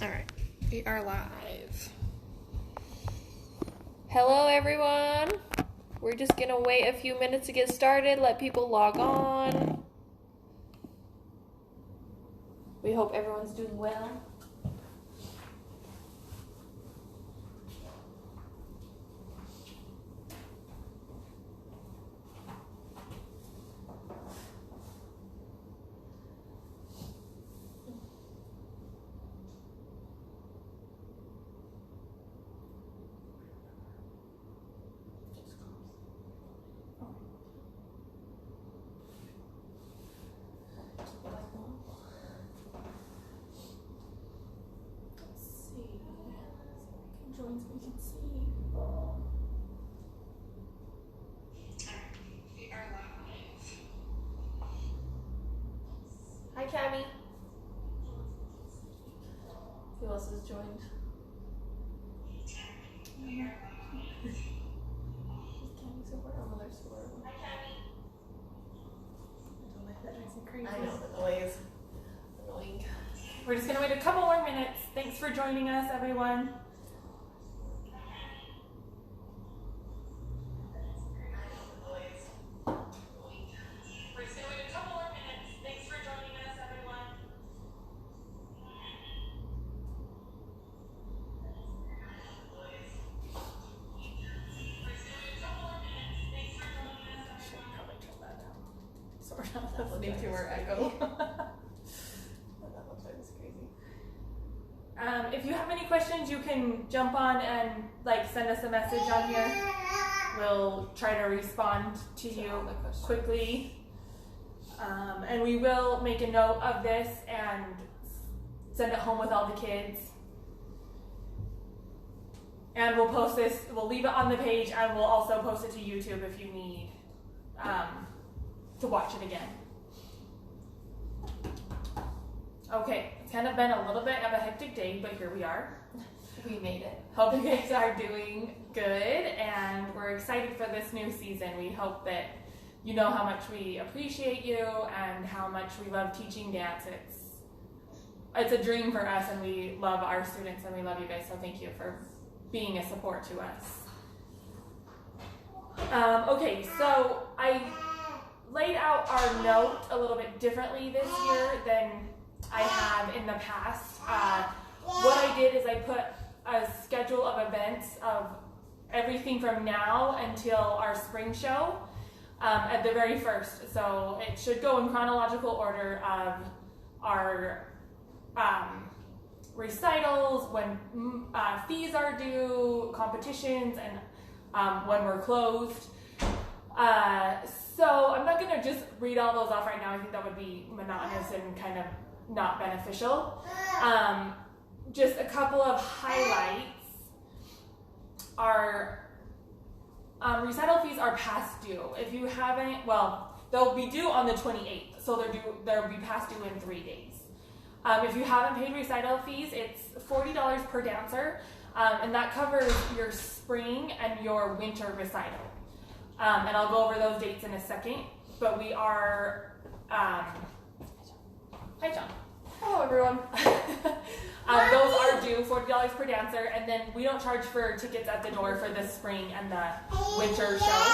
Alright, we are live. Hello everyone. We're just gonna wait a few minutes to get started, let people log on. We hope everyone's doing well. Join so we can see. We are live. Hi, Cammy. Who else has joined? We are live. Is Cammy somewhere? Oh, there's Laura. Hi, Cammy. Don't let that drive me crazy. I know, the noise. Annoying. We're just going to wait a couple more minutes. Thanks for joining us, everyone. Listening to her echo. If you have any questions, you can jump on and send us a message on here. We'll try to respond to you quickly. And we will make a note of this and send it home with all the kids. And we'll post this, we'll leave it on the page, and we'll also post it to YouTube if you need to watch it again. Okay, it's kind of been a little bit of a hectic day, but here we are. We made it. Hope you guys are doing good, and we're excited for this new season. We hope that you know how much we appreciate you and how much we love teaching dance. It's a dream for us, and we love our students, and we love you guys, so thank you for being a support to us. Okay, so I laid out our note a little bit differently this year than I have in the past. What I did is I put a schedule of events of everything from now until our spring show at the very first. So it should go in chronological order of our recitals, when fees are due, competitions, and when we're closed. So I'm not going to just read all those off right now. I think that would be monotonous and kind of not beneficial. Just a couple of highlights. Our recital fees are past due. If you haven't, well, they'll be due on the 28th, so they'll be past due in 3 days. If you haven't paid recital fees, it's $40 per dancer, and that covers your spring and your winter recital. And I'll go over those dates in a second, but we are, hi John. Hello everyone. Those are due, $40 per dancer, and then we don't charge for tickets at the door for the spring and the winter show.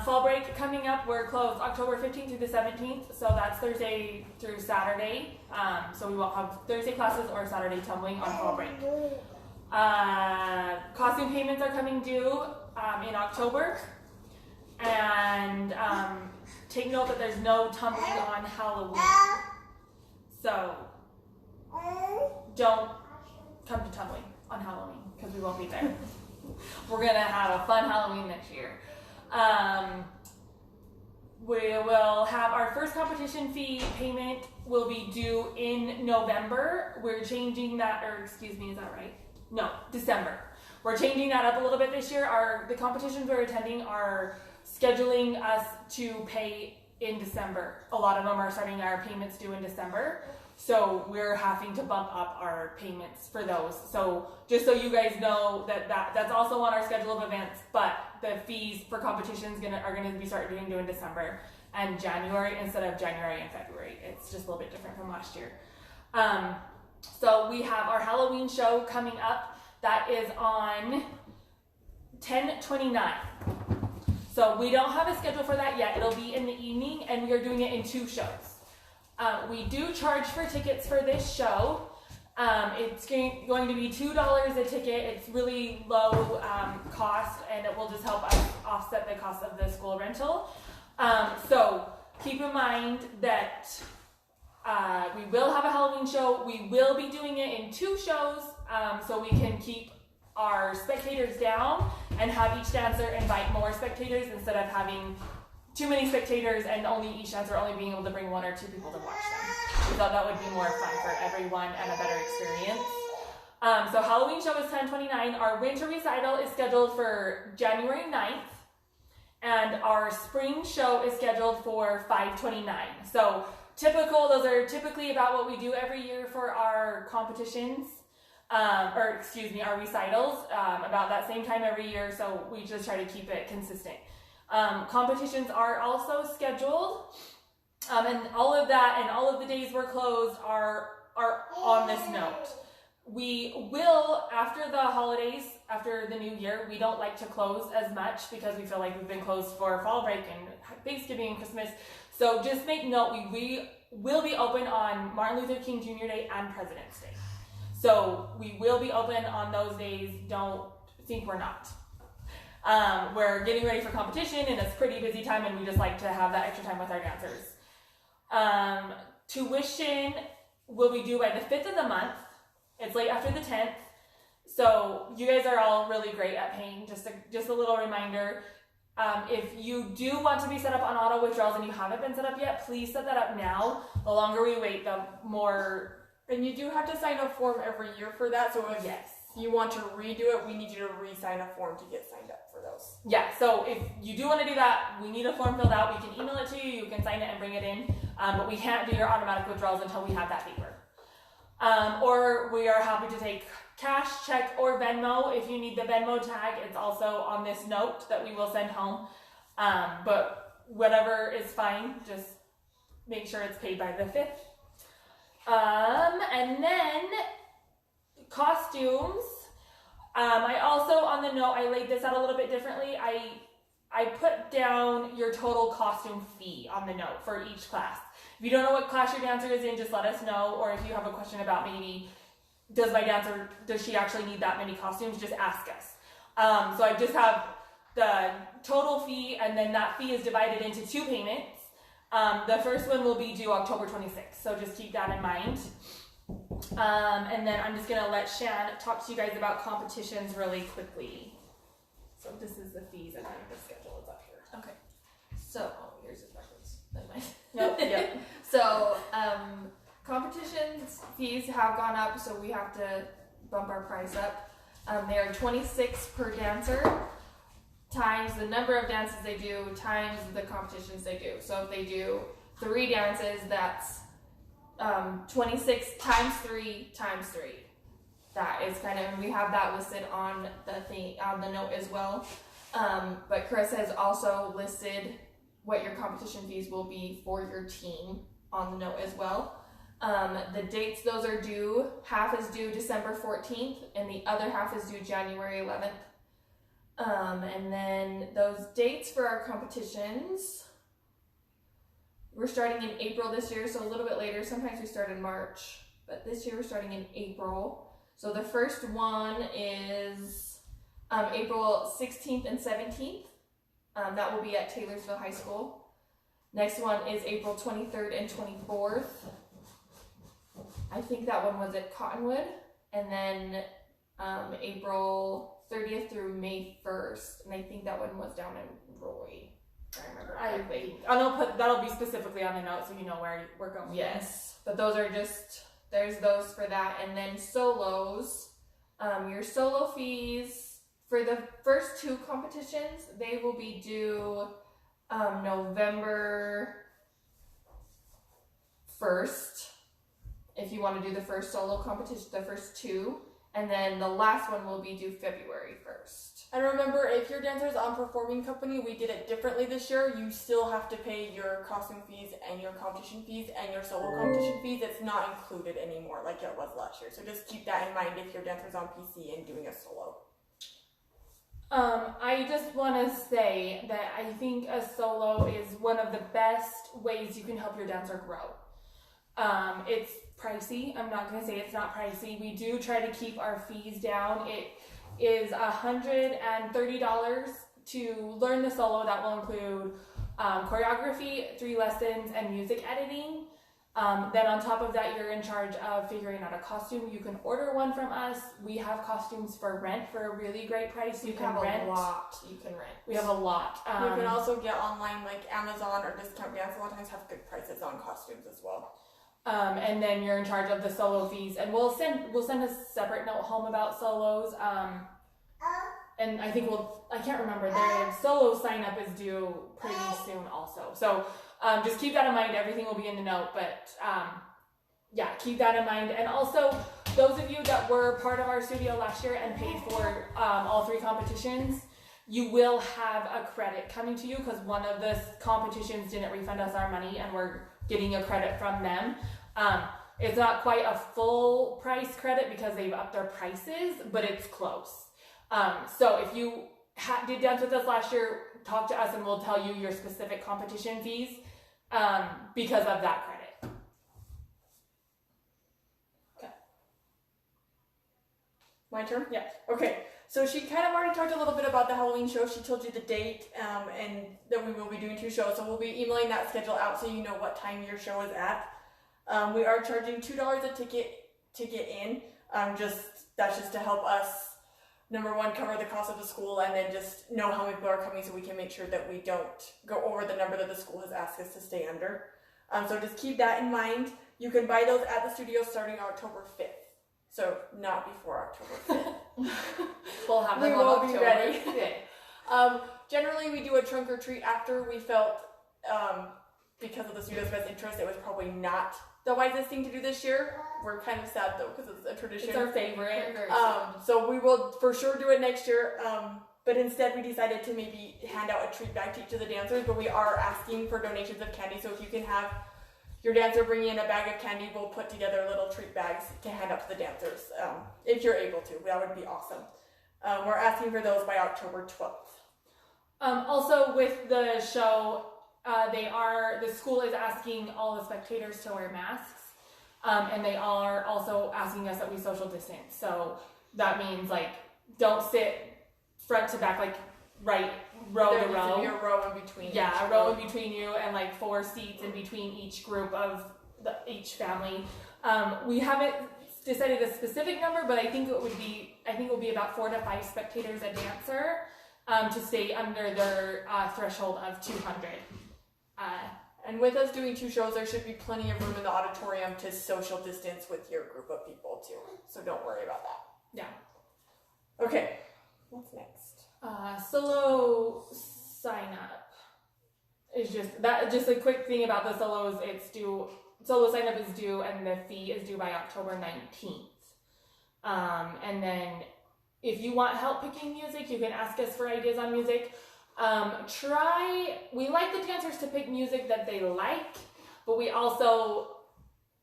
Fall break coming up, we're closed October 15th through the 17th, so that's Thursday through Saturday. So we won't have Thursday classes or Saturday tumbling on fall break. Costume payments are coming due in October, and take note that there's no tumbling on Halloween, so don't come to tumbling on Halloween because we won't be there. We're gonna have a fun Halloween next year. We will have our first competition fee payment will be due in November. We're changing that, or excuse me, is that right? No, December. We're changing that up a little bit this year. The competitions we're attending are scheduling us to pay in December. A lot of them are starting our payments due in December. So we're having to bump up our payments for those. So just so you guys know that's also on our schedule of events, but the fees for competitions are gonna be starting due in December and January instead of January and February. It's just a little bit different from last year. So we have our Halloween show coming up. That is on 10/29. So we don't have a schedule for that yet. It'll be in the evening, and we are doing it in 2 shows. We do charge for tickets for this show. It's going to be $2 a ticket. It's really low cost, and it will just help us offset the cost of the school rental. So keep in mind that we will have a Halloween show. We will be doing it in 2 shows, so we can keep our spectators down and have each dancer invite more spectators instead of having too many spectators and only each dancer only being able to bring 1 or 2 people to watch them. We thought that would be more fun for everyone and a better experience. So Halloween show is 10/29. Our winter recital is scheduled for January 9th. And our spring show is scheduled for 5/29. So those are typically about what we do every year for our competitions. Our recitals, about that same time every year, so we just try to keep it consistent. Competitions are also scheduled, and all of that and all of the days we're closed are on this note. We will, after the holidays, after the new year, we don't like to close as much because we feel like we've been closed for fall break and Thanksgiving and Christmas. So just make note, we will be open on Martin Luther King Jr. Day and President's Day. So we will be open on those days. Don't think we're not. We're getting ready for competition, and it's a pretty busy time, and we just like to have that extra time with our dancers. Tuition will be due by the 5th of the month. It's late after the 10th. So you guys are all really great at paying. Just a little reminder. If you do want to be set up on auto withdrawals and you haven't been set up yet, please set that up now. The longer we wait, the more... And you do have to sign a form every year for that, so if you want to redo it, we need you to re-sign a form to get signed up for those. Yeah, so if you do want to do that, we need a form filled out. We can email it to you, you can sign it and bring it in, but we can't do your automatic withdrawals until we have that paper. Or we are happy to take cash, check, or Venmo. If you need the Venmo tag, it's also on this note that we will send home. But whatever is fine, just make sure it's paid by the 5th. And then costumes. I also, on the note, I laid this out a little bit differently. I put down your total costume fee on the note for each class. If you don't know what class your dancer is in, just let us know. Or if you have a question about maybe, does she actually need that many costumes, just ask us. So I just have the total fee, and then that fee is divided into 2 payments. The first one will be due October 26th, so just keep that in mind. And then I'm just going to let Shan talk to you guys about competitions really quickly. So this is the fees, and then the schedule is up here. Okay. So, yours is backwards. Never mind. Nope. Yep. So, competitions fees have gone up, so we have to bump our price up. They are $26 per dancer, times the number of dances they do, times the competitions they do. So if they do 3 dances, that's 26 times 3 times 3. That is kind of, and we have that listed on the thing, on the note as well. But Chris has also listed what your competition fees will be for your team on the note as well. The dates those are due, half is due December 14th and the other half is due January 11th. And then those dates for our competitions, we're starting in April this year, so a little bit later. Sometimes we start in March, but this year we're starting in April. So the first one is April 16th and 17th. That will be at Taylorsville High School. Next one is April 23rd and 24th. I think that one was at Cottonwood. And then April 30th through May 1st. And I think that one was down in Roy. I remember correctly. That'll be specifically on the note so you know where we're going. Yes. But those are just, there's those for that. And then solos. Your solo fees for the first 2 competitions, they will be due November 1st. If you want to do the first solo competition, the first 2. And then the last one will be due February 1st. And remember, if your dancer is on performing company, we did it differently this year. You still have to pay your costume fees and your competition fees and your solo competition fees. It's not included anymore like it was last year. So just keep that in mind if your dancer's on PC and doing a solo. I just want to say that I think a solo is one of the best ways you can help your dancer grow. It's pricey. I'm not going to say it's not pricey. We do try to keep our fees down. It is $130 to learn the solo. That will include choreography, 3 lessons, and music editing. Then on top of that, you're in charge of figuring out a costume. You can order one from us. We have costumes for rent for a really great price. You can rent. A lot you can rent. We have a lot. You can also get online, like Amazon or Discount Dance. A lot of times have good prices on costumes as well. And then you're in charge of the solo fees, and we'll send a separate note home about solos. And I think I can't remember, the solo sign up is due pretty soon also. So just keep that in mind. Everything will be in the note, but yeah, keep that in mind. And also, those of you that were part of our studio last year and paid for all 3 competitions, you will have a credit coming to you because one of the competitions didn't refund us our money and we're getting a credit from them. It's not quite a full price credit because they've upped their prices, but it's close. So if you did dance with us last year, talk to us and we'll tell you your specific competition fees because of that credit. Okay. My turn? Yeah. Okay. So she kind of already talked a little bit about the Halloween show. She told you the date and that we will be doing 2 shows. So we'll be emailing that schedule out so you know what time your show is at. We are charging $2 a ticket to get in. That's just to help us, number one, cover the cost of the school, and then just know how many people are coming so we can make sure that we don't go over the number that the school has asked us to stay under. So just keep that in mind. You can buy those at the studio starting October 5th. So not before October 5th. We'll have them We on will October. be ready. Generally, we do a trunk or treat after. We felt, because of the studio's best interest, it was probably not the wisest thing to do this year. We're kind of sad though because it's a tradition. It's our favorite. So we will for sure do it next year. But instead, we decided to maybe hand out a treat bag to each of the dancers. But we are asking for donations of candy. So if you can have your dancer bring in a bag of candy, we'll put together little treat bags to hand out to the dancers. If you're able to, that would be awesome. We're asking for those by October 12th. Also, with the show, the school is asking all the spectators to wear masks, and they are also asking us that we social distance. So that means don't sit front to back, right row there to row. There needs to be a row in between. Yeah, a row in between you, and 4 seats in between each group of each family. We haven't decided a specific number, but I think it will be about 4 to 5 spectators a dancer to stay under their threshold of 200. And with us doing 2 shows, there should be plenty of room in the auditorium to social distance with your group of people too. So don't worry about that. Yeah. Okay. What's next? Solo sign up is just a quick thing about the solos. It's due. Solo sign up is due, and the fee is due by October 19th. And then if you want help picking music, you can ask us for ideas on music. We like the dancers to pick music that they like, but we also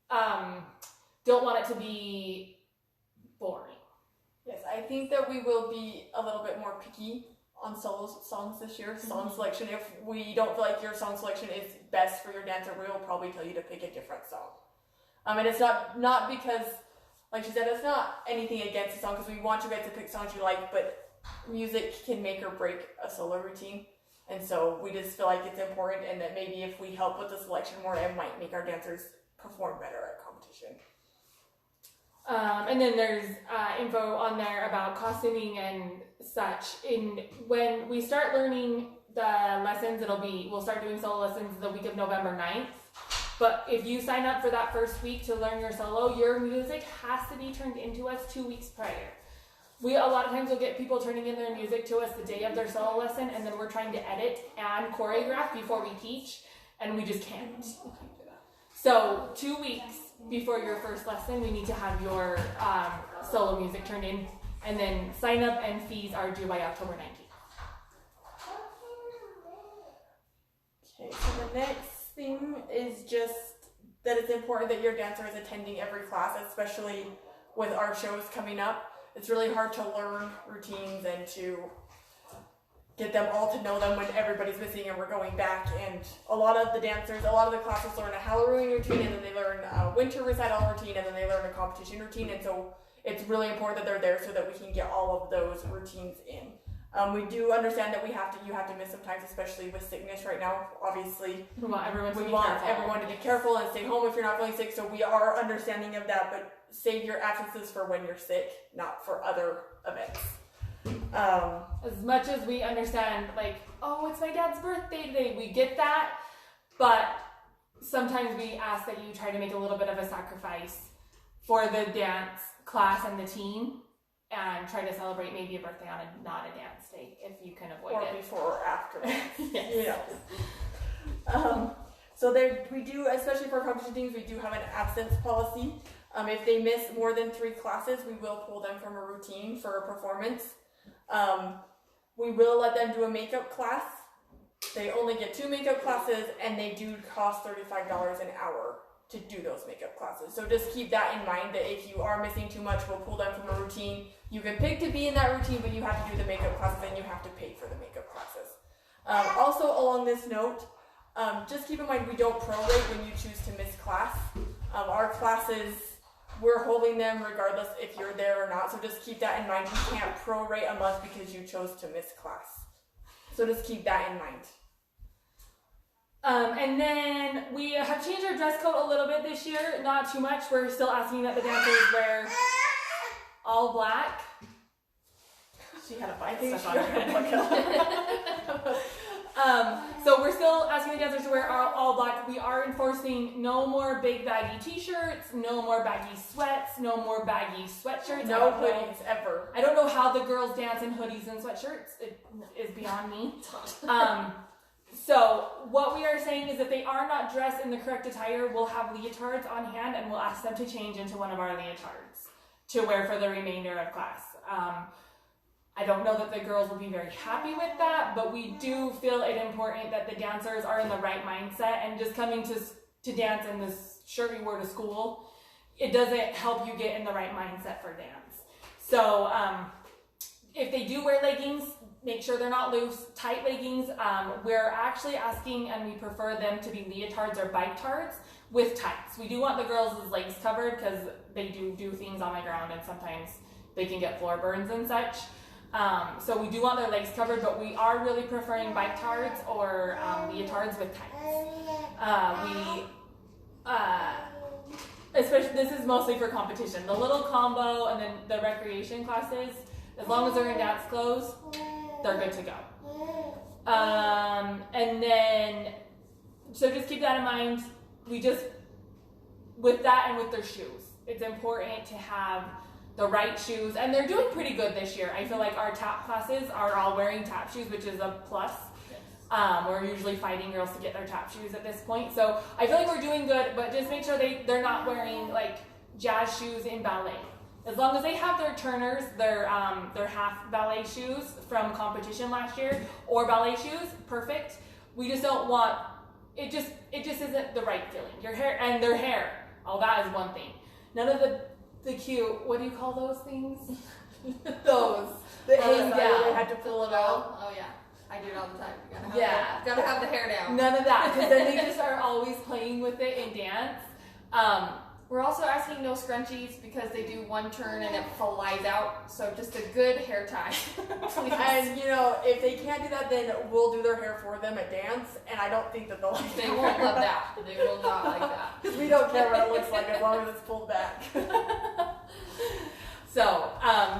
don't want it to be boring. Yes, I think that we will be a little bit more picky on solo songs this year. Song selection. If we don't feel like your song selection is best for your dancer, we will probably tell you to pick a different song. And it's not because, like she said, it's not anything against the song, because we want you guys to pick songs you like, but music can make or break a solo routine. And so we just feel like it's important, and that maybe if we help with the selection more, it might make our dancers perform better at competition. And then there's info on there about costuming and such. When we start learning the lessons, we'll start doing solo lessons the week of November 9th. But if you sign up for that first week to learn your solo, your music has to be turned into us 2 weeks prior. A lot of times we'll get people turning in their music to us the day of their solo lesson, and then we're trying to edit and choreograph before we teach, and we just can't. So 2 weeks before your first lesson, we need to have your solo music turned in, and then sign up and fees are due by October 19th. Okay, so the next thing is just that it's important that your dancer is attending every class, especially with our shows coming up. It's really hard to learn routines and to get them all to know them when everybody's missing and we're going back. And a lot of the classes learn a Halloween routine, and then they learn a winter recital routine, and then they learn a competition routine. And so it's really important that they're there so that we can get all of those routines in. We do understand that you have to miss sometimes, especially with sickness right now. Obviously, We want everyone to be careful and stay home if you're not feeling sick. So we are understanding of that, but save your absences for when you're sick, not for other events. As much as we understand, like, oh, it's my dad's birthday today, we get that, but sometimes we ask that you try to make a little bit of a sacrifice for the dance class and the team, and try to celebrate maybe a birthday on not a dance day if you can avoid it. Or before or after. Yes. So we do, especially for competition teams, we do have an absence policy. If they miss more than 3 classes, we will pull them from a routine for a performance. We will let them do a makeup class. They only get 2 makeup classes, and they do cost $35 an hour to do those makeup classes. So just keep that in mind, that if you are missing too much, we'll pull them from a routine. You can pick to be in that routine, but you have to do the makeup classes, and you have to pay for the makeup classes. Also, along this note, just keep in mind we don't prorate when you choose to miss class. Our classes, we're holding them regardless if you're there or not, so just keep that in mind. You can't prorate a month because you chose to miss class. So just keep that in mind. And then we have changed our dress code a little bit this year, not too much. We're still asking that the dancers wear all black. She had a bike stuck on her head. So we're still asking the dancers to wear all black. We are enforcing no more big baggy t-shirts, no more baggy sweats, no more baggy sweatshirts. No hoodies ever. I don't know how the girls dance in hoodies and sweatshirts. It is beyond me. So what we are saying is if they are not dressed in the correct attire, we'll have leotards on hand, and we'll ask them to change into one of our leotards to wear for the remainder of class. I don't know that the girls will be very happy with that, but we do feel it important that the dancers are in the right mindset, and just coming to dance in this shirt you wore to school, it doesn't help you get in the right mindset for dance. So if they do wear leggings, make sure they're not loose, tight leggings. We're actually asking, and we prefer them to be leotards or bike tards with tights. We do want the girls' legs covered because they do things on the ground, and sometimes they can get floor burns and such. So we do want their legs covered, but we are really preferring bike tards or leotards with tights. Especially, this is mostly for competition. The little combo and then the recreation classes, as long as they're in dance clothes, they're good to go. And then, so just keep that in mind. With that and with their shoes, it's important to have the right shoes, and they're doing pretty good this year. I feel like our tap classes are all wearing tap shoes, which is a plus. We're usually fighting girls to get their tap shoes at this point, so I feel like we're doing good, but just make sure they're not wearing like jazz shoes in ballet. As long as they have their turners, their half ballet shoes from competition last year, or ballet shoes, perfect. We just don't want it. Just isn't the right feeling. Your hair and their hair, all that is one thing. None of the cute, what do you call those things? Those. The hang down. They had to pull it out. Oh yeah, I do it all the time. You gotta have the hair down. None of that, because then they just are always playing with it in dance. We're also asking no scrunchies because they do one turn and it flies out. So just a good hair tie. And if they can't do that, then we'll do their hair for them at dance. And I don't think that they'll like They won't love that. They will not like that. Because we don't care what it looks like as long as it's pulled back. So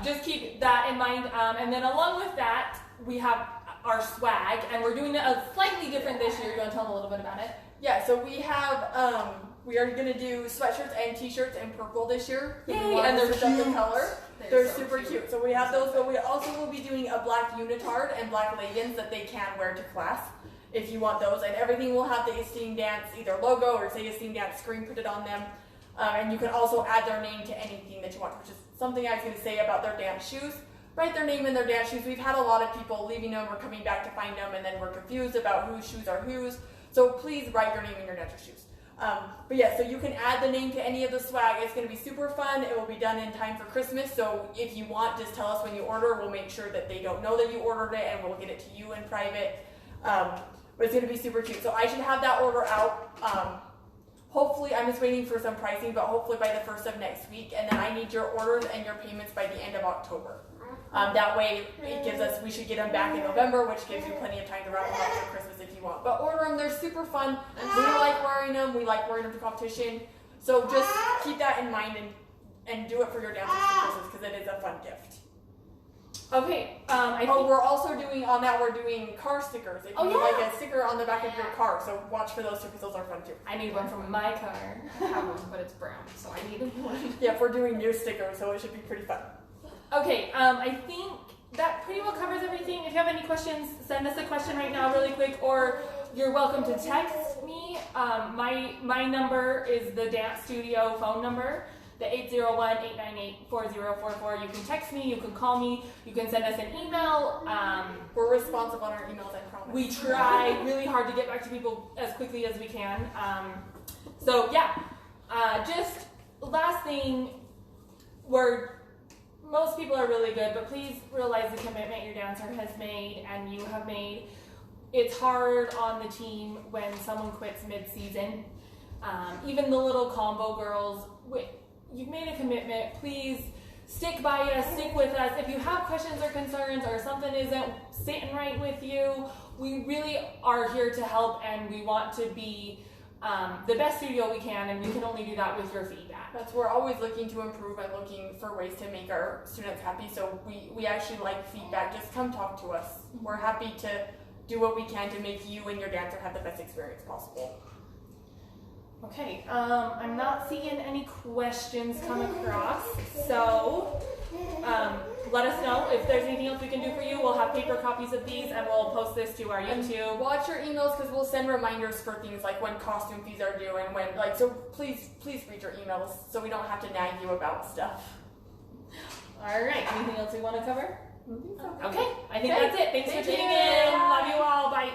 just keep that in mind. And then along with that, we have our swag, and we're doing it slightly different this year. You want to tell them a little bit about it? Yeah, so we have, we are going to do sweatshirts and t-shirts in purple this year. Yay, and they're cute. The color. They're so super cute. So we have those, but we also will be doing a black unitard and black leggings that they can wear to class if you want those. And everything will have the Esteem Dance either logo or say Esteem Dance screen printed on them. And you can also add their name to anything that you want, which is something I was going to say about their dance shoes. Write their name in their dance shoes. We've had a lot of people leaving them or coming back to find them, and then we're confused about whose shoes are whose. So please write your name in your dancer shoes. But yeah, so you can add the name to any of the swag. It's going to be super fun. It will be done in time for Christmas. So if you want, just tell us when you order. We'll make sure that they don't know that you ordered it, and we'll get it to you in private. But it's going to be super cute. So I should have that order out. Hopefully, I'm just waiting for some pricing, but hopefully by the 1st of next week. And then I need your orders and your payments by the end of October. That way, it gives us, we should get them back in November, which gives you plenty of time to wrap them up for Christmas if you want. But order them, they're super fun. We like wearing them, we like wearing them to competition. So just keep that in mind and do it for your dancers for Christmas because it is a fun gift. Okay, we're also doing, on that, we're doing car stickers. If you would like a sticker on the back of your car, so watch for those too because those are fun too. I need one from my car. I have one, but it's brown, so I need one. Yeah, we're doing new stickers, so it should be pretty fun. Okay, I think that pretty well covers everything. If you have any questions, send us a question right now really quick, or you're welcome to text me. My number is the dance studio phone number, the 801-898-4044. You can text me, you can call me, you can send us an email. We're responsive on our emails, I promise. We try really hard to get back to people as quickly as we can. So yeah, just last thing, most people are really good, but please realize the commitment your dancer has made and you have made. It's hard on the team when someone quits mid-season. Even the little combo girls, you've made a commitment. Please stick by us, stick with us. If you have questions or concerns or something isn't sitting right with you, we really are here to help, and we want to be the best studio we can, and we can only do that with your feedback. We're always looking to improve and looking for ways to make our students happy, so we actually like feedback. Just come talk to us. We're happy to do what we can to make you and your dancer have the best experience possible. Okay, I'm not seeing any questions come across, so let us know if there's anything else we can do for you. We'll have paper copies of these, and we'll post this to our YouTube. Watch your emails because we'll send reminders for things like when costume fees are due and when, so please read your emails so we don't have to nag you about stuff. All right, anything else we want to cover? Mm-hmm. Okay, I think that's it. Thanks for tuning in. Love you all. Bye.